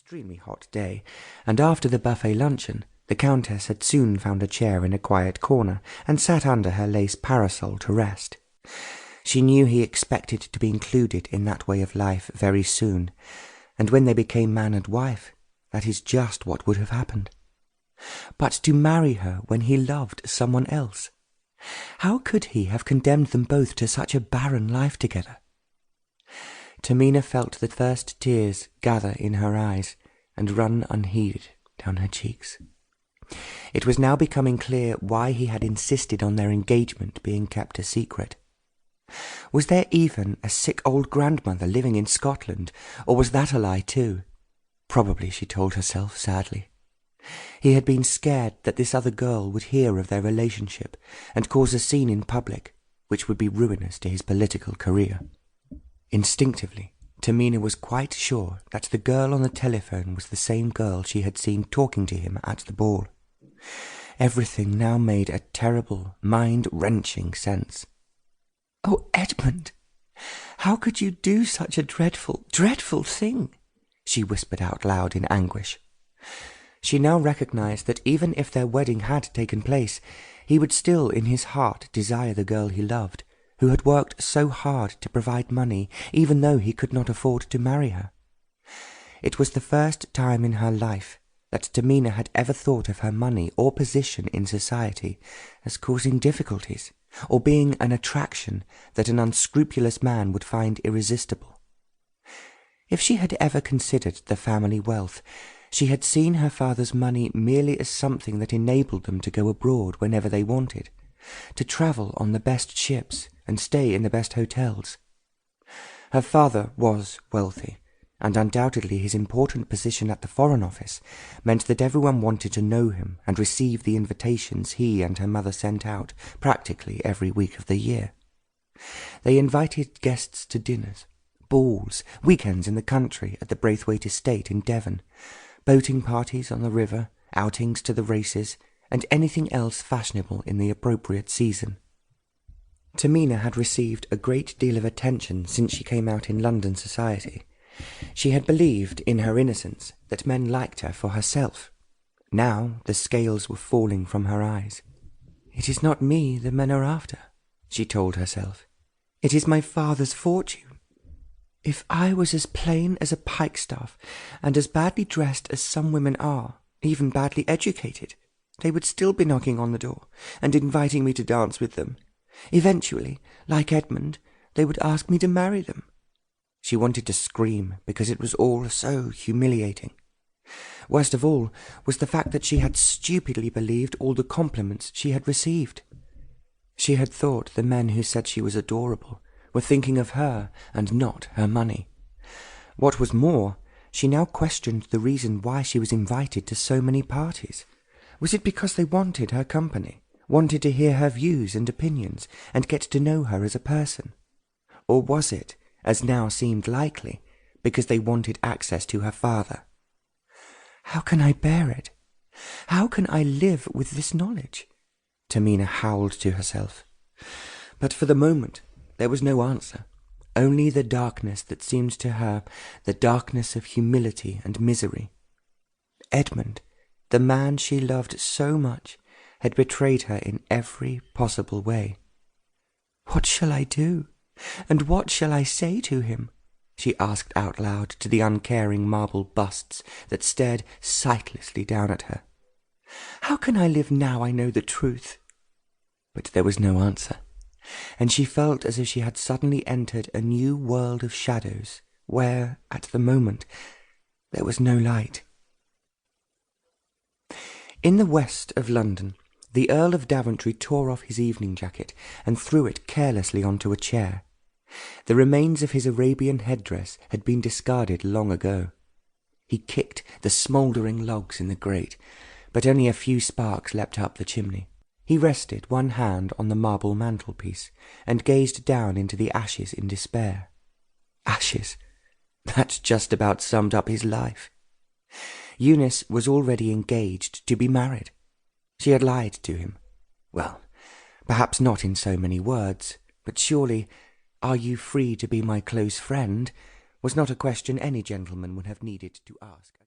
extremely hot day, and after the buffet luncheon, the Countess had soon found a chair in a quiet corner and sat under her lace parasol to rest. She knew he expected to be included in that way of life very soon, and when they became man and wife, that is just what would have happened. But to marry her when he loved someone else, how could he have condemned them both to such a barren life together? Tamina felt the first tears gather in her eyes and run unheeded down her cheeks. It was now becoming clear why he had insisted on their engagement being kept a secret. Was there even a sick old grandmother living in Scotland, or was that a lie too? Probably, she told herself sadly. He had been scared that this other girl would hear of their relationship and cause a scene in public, which would be ruinous to his political career. Instinctively, Tamina was quite sure that the girl on the telephone was the same girl she had seen talking to him at the ball. Everything now made a terrible, mind-wrenching sense. "Oh, Edmund, how could you do such a dreadful, dreadful thing?" she whispered out loud in anguish. She now recognized that even if their wedding had taken place, he would still in his heart desire the girl he loved, who had worked so hard to provide money, even though he could not afford to marry her. It was the first time in her life that Tamina had ever thought of her money or position in society as causing difficulties, or being an attraction that an unscrupulous man would find irresistible. If she had ever considered the family wealth, she had seen her father's money merely as something that enabled them to go abroad whenever they wanted, to travel on the best ships and stay in the best hotels. Her father was wealthy, and undoubtedly his important position at the Foreign Office meant that everyone wanted to know him and receive the invitations he and her mother sent out practically every week of the year. They invited guests to dinners, balls, weekends in the country at the Braithwaite estate in Devon, boating parties on the river, outings to the races, and anything else fashionable in the appropriate season. Tamina had received a great deal of attention since she came out in London society. She had believed in her innocence that men liked her for herself. Now the scales were falling from her eyes. "It is not me the men are after," she told herself. "It is my father's fortune. If I was as plain as a pikestaff and as badly dressed as some women are, even badly educated, they would still be knocking on the door and inviting me to dance with them. Eventually, like Edmund, they would ask me to marry them." She wanted to scream because it was all so humiliating. Worst of all was the fact that she had stupidly believed all the compliments she had received. She had thought the men who said she was adorable were thinking of her and not her money. What was more, she now questioned the reason why she was invited to so many parties. Was it because they wanted her company, wanted to hear her views and opinions, and get to know her as a person? Or was it, as now seemed likely, because they wanted access to her father? "How can I bear it? How can I live with this knowledge?" Tamina howled to herself. But for the moment there was no answer, only the darkness that seemed to her the darkness of humility and misery. Edmund, the man she loved so much, had betrayed her in every possible way. "What shall I do? And what shall I say to him?" she asked out loud to the uncaring marble busts that stared sightlessly down at her. "How can I live now I know the truth?" But there was no answer, and she felt as if she had suddenly entered a new world of shadows where, at the moment, there was no light. In the west of London, the Earl of Daventry tore off his evening jacket and threw it carelessly onto a chair. The remains of his Arabian headdress had been discarded long ago. He kicked the smouldering logs in the grate, but only a few sparks leapt up the chimney. He rested one hand on the marble mantelpiece and gazed down into the ashes in despair. Ashes! That just about summed up his life. Eunice was already engaged to be married. She had lied to him. Well, perhaps not in so many words, but surely, "Are you free to be my close friend?" was not a question any gentleman would have needed to ask.